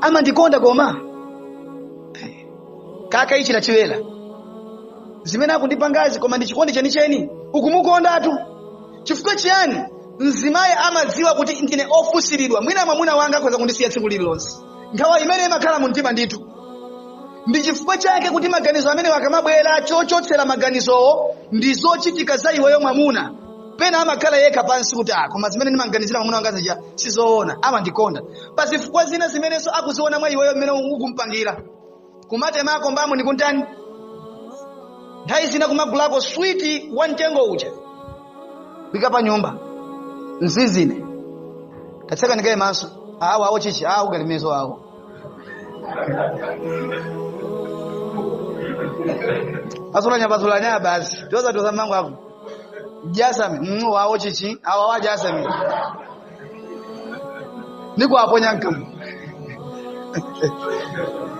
ama ndikonda koma kaka ichi la chiwela zimene akundipangazi koma ndichikondi chenicheni ukumukondatu chifukwa chiyani mzimayi amadziwa kuti ndine ofusiridwa mwina mwamuna wanga akhoza kundisiya tsiku lililonse nkhawa imene imakhala mu mtima ndithu ndi chifukwa chake kuti maganizo amene wakamabwera chochotsera maganizowo ndi zochitika za iweyo mwamuna pena amakhala yekha pansi kuti koma zimene ndimaganizira mwamuna wanga zija sizoona amandikonda pa zifukwa zina zimenenso akuziona mwa iweyo mmene ukumpangira kumatemako mbamo ndikuntani nthawi zina kumagulako switi wa mtengo uja bika pa nyumba nzizine tatseka ndikaye maso awo chichi ugalimezo awo bazulanya basi toza mangu ako jasami wawo chichi awo jasami niko aponya nkamu